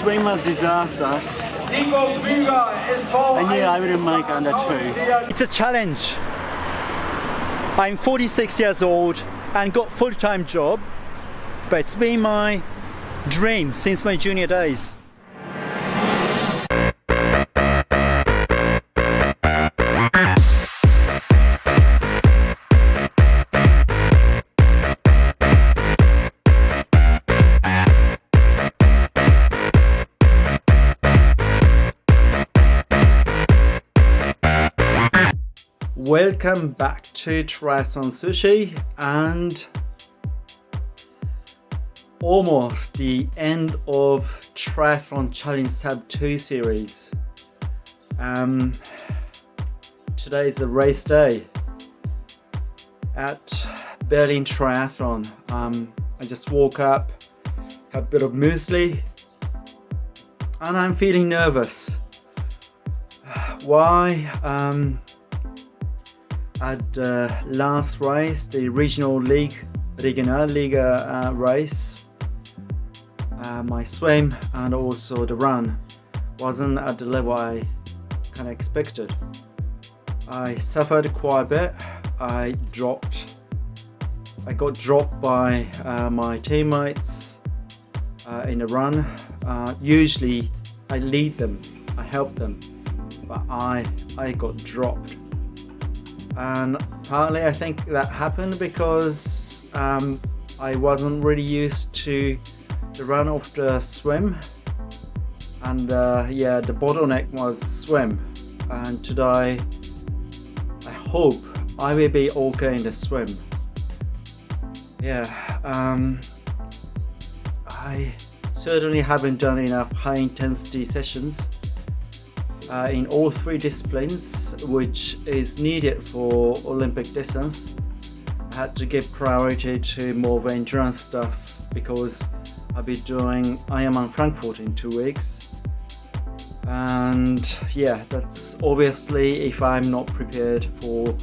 swim a disaster. I knew I wouldn't make under 2. It's a challenge. I'm 46 years old and got full-time job, but it's been my dream since my junior days. Welcome back to Triathlon Sushi and almost the end of Triathlon Challenge Sub 2 series. Today is the race day at Berlin Triathlon. I just woke up, had a bit of muesli, and I'm feeling nervous. Why? At the last race, the regional league, Regionalliga race, my swim and also the run wasn't at the level I kind of expected. I suffered quite a bit. I got dropped by my teammates in the run. Usually I lead them, I help them, but I got dropped. And partly I think that happened because I wasn't really used to the run of the swim, and yeah, the bottleneck was swim, and today I hope I will be okay in the swim. Yeah, I certainly haven't done enough high intensity sessions in all 3 disciplines, which is needed for Olympic distance. I had to give priority to more of endurance stuff because I'll be doing Ironman Frankfurt in 2 weeks, and yeah, that's obviously if I'm not prepared for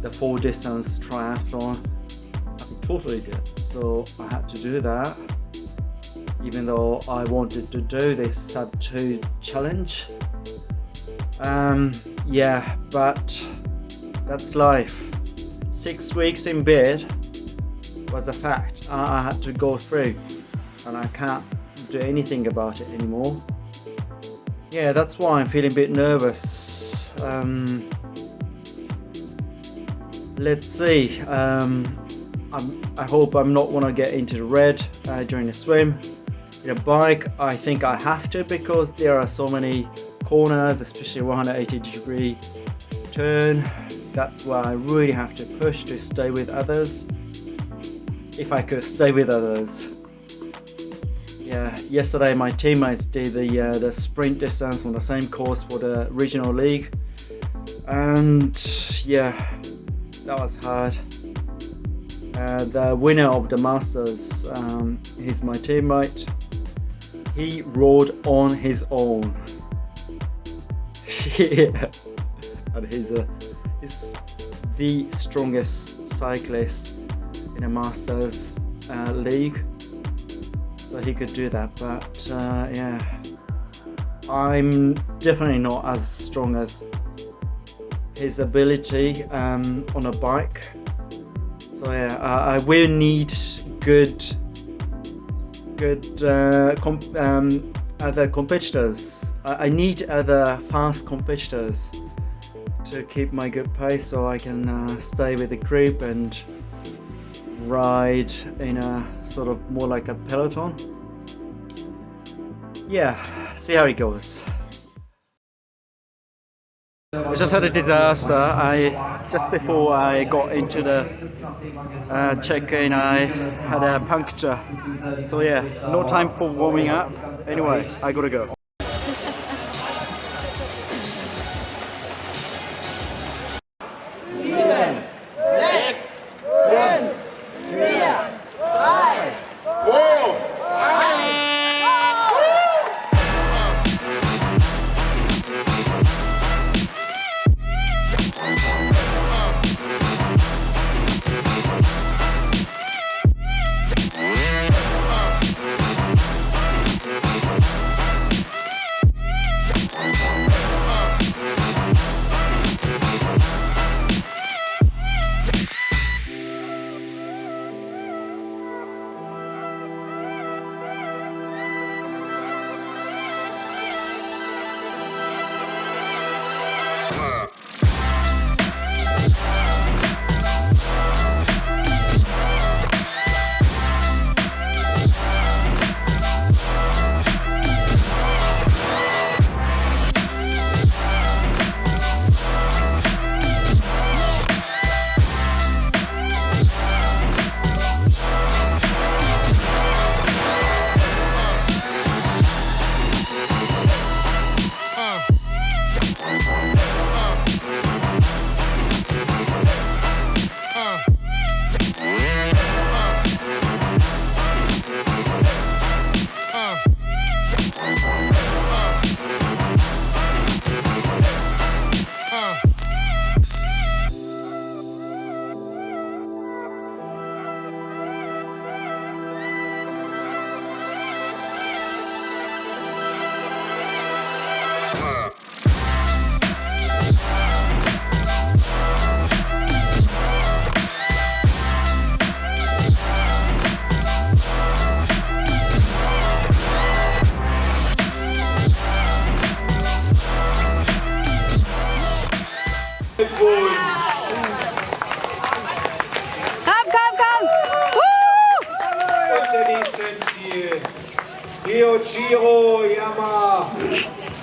the full distance triathlon, I'll be totally dead. So I had to do that, even though I wanted to do this sub 2 challenge. Yeah, but that's life. 6 weeks in bed was a fact I had to go through, and I can't do anything about it anymore. Yeah, that's why I'm feeling a bit nervous. Let's see. I hope I'm not want to get into the red during the swim. In a bike, I think I have to, because there are so many corners, especially 180-degree turn. That's why I really have to push to stay with others, if I could stay with others. Yeah, yesterday my teammates did the sprint distance on the same course for the regional league, and yeah, that was hard. The winner of the Masters, he's my teammate. He rode on his own. Yeah, and he's the strongest cyclist in a Masters league, so he could do that. But yeah, I'm definitely not as strong as his ability on a bike. So yeah, I will need good other competitors. I need other fast competitors to keep my good pace, so I can stay with the group and ride in a sort of more like a peloton. Yeah, see how it goes. I just had a disaster. Just before I got into the check-in, I had a puncture. So yeah, no time for warming up. Anyway, I gotta go. nächsten Ziel. Rio Giro Yama.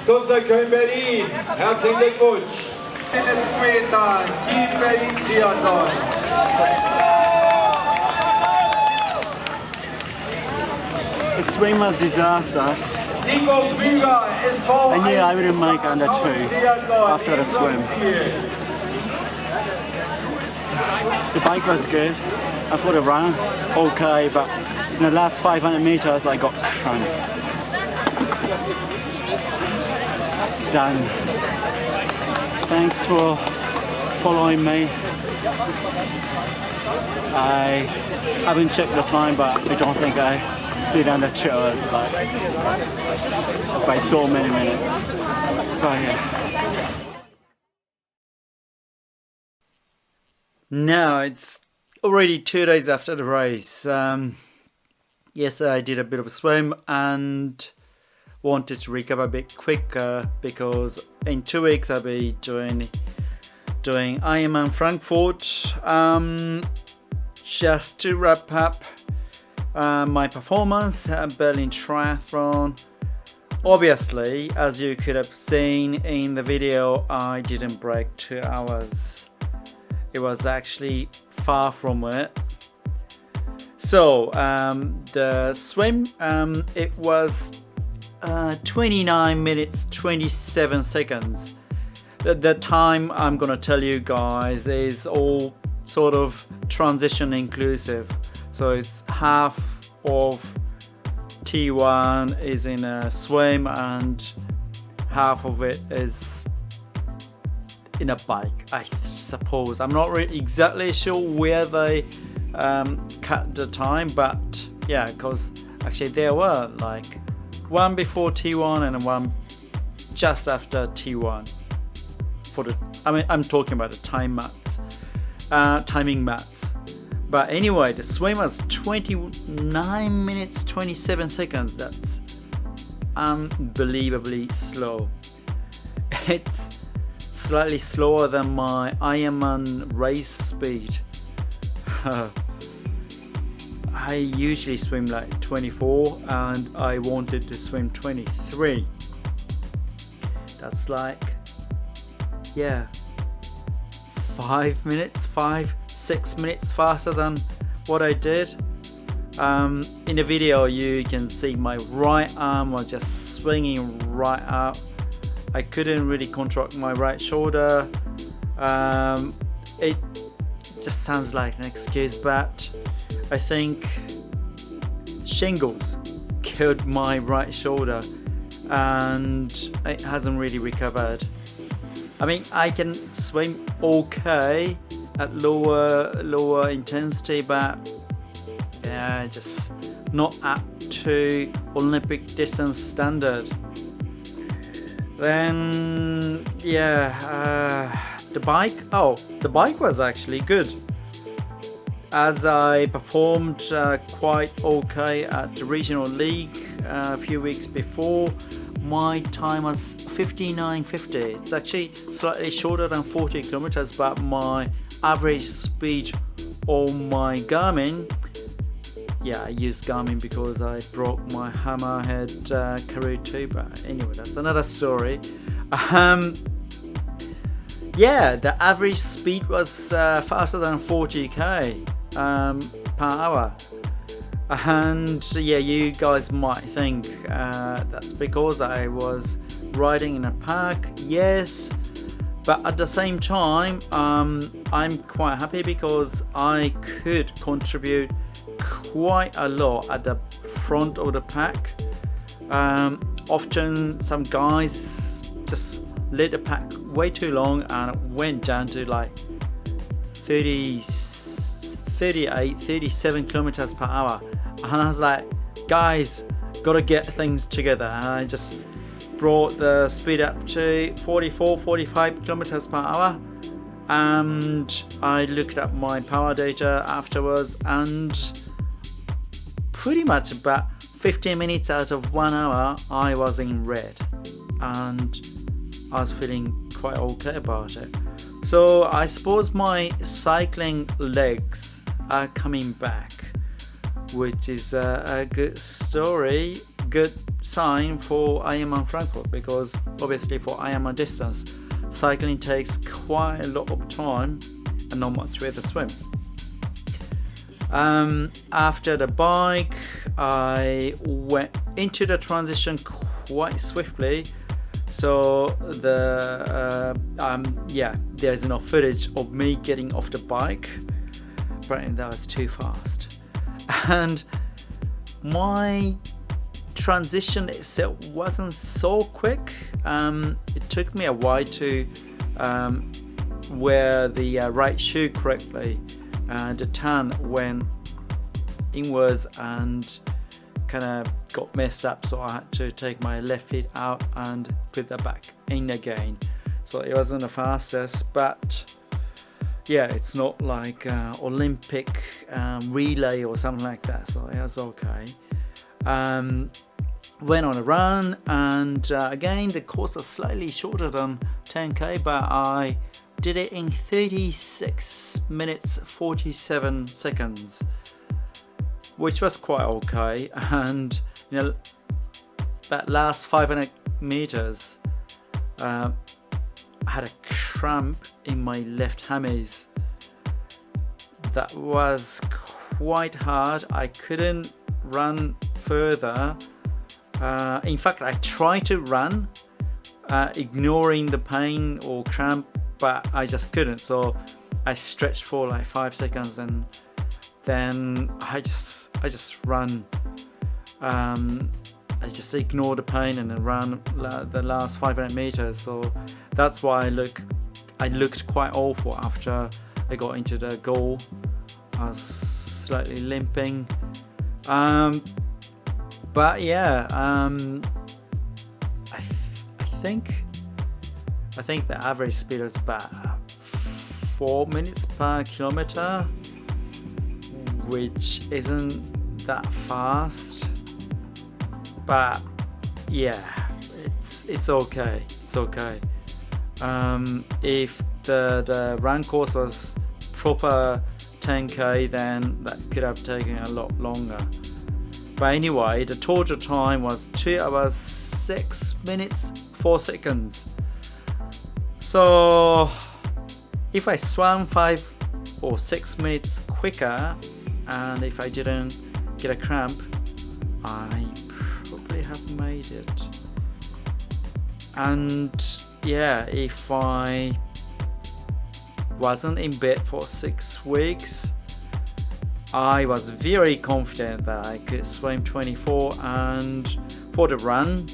Tussa Köln Berlin. Herzlichen Glückwunsch. In den Metern, Team Berlin Triathlon. The swim was a disaster. Nico Krüger ist vor. I knew I wouldn't make under 2 after the swim. The bike was good. I thought the run okay, but in the last 500 meters I got cramp. Done. Thanks for following me. I haven't checked the time, but I don't think I did under 2 hours, like by so many minutes. But yeah. Now it's already 2 days after the race. Yesterday I did a bit of a swim and wanted to recover a bit quicker because in 2 weeks I'll be doing Ironman Frankfurt. Just to wrap up my performance at Berlin Triathlon. Obviously, as you could have seen in the video, I didn't break 2 hours. It was actually far from it. So the swim, it was 29 minutes 27 seconds. The time I'm gonna tell you guys is all sort of transition inclusive. So it's half of T1 is in a swim and half of it is in a bike, I suppose. I'm not really exactly sure where they cut the time, but yeah, because actually there were like one before T1 and one just after T1 for the, I mean, I'm talking about the timing mats. But anyway, the swim was 29 minutes 27 seconds. That's unbelievably slow. It's slightly slower than my Ironman race speed. I usually swim like 24 and I wanted to swim 23. That's like, yeah, 6 minutes faster than what I did. In the video you can see my right arm was just swinging right out. I couldn't really contract my right shoulder. It just sounds like an excuse, but I think shingles killed my right shoulder and it hasn't really recovered. I mean, I can swim okay at lower intensity, but yeah, just not up to Olympic distance standard. Then yeah, the bike was actually good, as I performed quite okay at the regional league a few weeks before. My time was 59.50. It's actually slightly shorter than 40 kilometers, but my average speed on my Garmin, yeah, I use Garmin because I broke my hammerhead Karoo 2, but anyway, that's another story. Yeah, the average speed was faster than 40k per hour. And yeah, you guys might think that's because I was riding in a park. Yes, but at the same time I'm quite happy because I could contribute quite a lot at the front of the pack. Often some guys just let the pack way too long and went down to like 37 kilometers per hour, and I was like, guys, gotta get things together. And I just brought the speed up to 44-45 kilometers per hour, and I looked at my power data afterwards, and pretty much about 15 minutes out of 1 hour I was in red, and I was feeling quite okay about it. So I suppose my cycling legs are coming back which is a good story, good sign for Ironman Frankfurt, because obviously for Ironman distance, cycling takes quite a lot of time and not much with the swim. After the bike, I went into the transition quite swiftly, so there's enough footage of me getting off the bike. Apparently that was too fast, and my transition itself wasn't so quick. It took me a while to wear the right shoe correctly. The turn went inwards and kind of got messed up, so I had to take my left feet out and put that back in again. So it wasn't the fastest, but yeah, it's not like Olympic relay or something like that, so it was okay. Went on a run, and again the course was slightly shorter than 10k, but I did it in 36 minutes 47 seconds, which was quite okay. And you know, that last 500 meters, I had a cramp in my left hammies. That was quite hard. I couldn't run further. In fact, I tried to run, ignoring the pain or cramp, but I just couldn't. So I stretched for like 5 seconds, and then I just run. I just ignored the pain and then ran the last 500 meters. So that's why I looked quite awful after I got into the goal. I was slightly limping. But yeah, I think the average speed is about 4 minutes per kilometer, which isn't that fast. But yeah, it's okay. It's okay. If the run course was proper 10k, then that could have taken a lot longer. But anyway, the total time was 2 hours 6 minutes 4 seconds. So if I swam 5 or 6 minutes quicker, and if I didn't get a cramp, I probably have made it. And yeah, if I wasn't in bed for 6 weeks, I was very confident that I could swim 24, and for the run,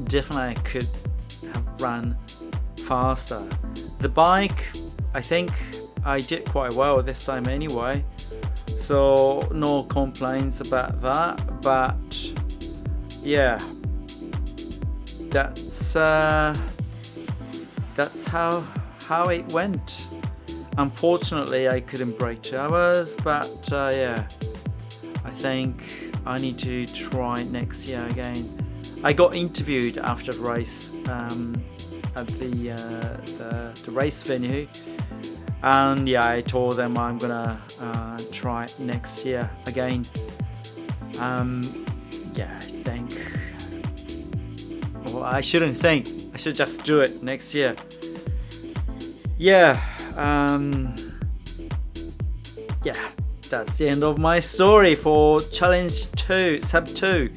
definitely I could have run faster. The bike, I think I did quite well this time anyway, so no complaints about that. But yeah, that's how it went. Unfortunately, I couldn't break 2 hours, but yeah, I think I need to try next year again. I got interviewed after the race at the race venue, and yeah, I told them I'm gonna try next year again. Yeah, I think. Well, I shouldn't think. I should just do it next year. Yeah. Yeah, that's the end of my story for challenge 2, sub 2.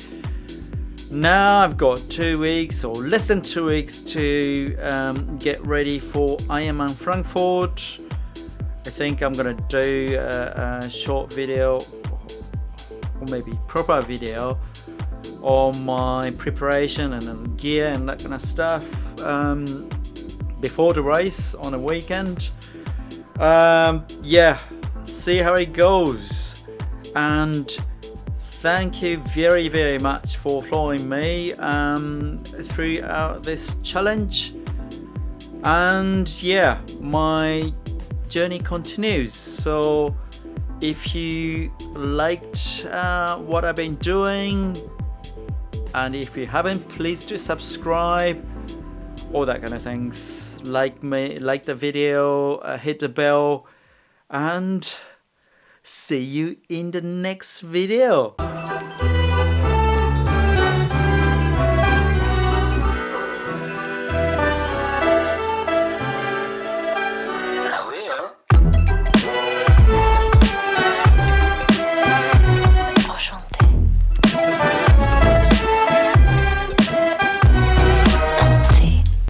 Now I've got 2 weeks or less than 2 weeks to get ready for Ironman Frankfurt. I think I'm gonna do a short video, or maybe proper video, on my preparation and gear and that kind of stuff before the race on a weekend. Yeah, see how it goes. And thank you very, very much for following me throughout this challenge. And yeah, my journey continues. So if you liked what I've been doing, and if you haven't, please do subscribe, all that kind of things. Like the video, hit the bell, and See you in the next video.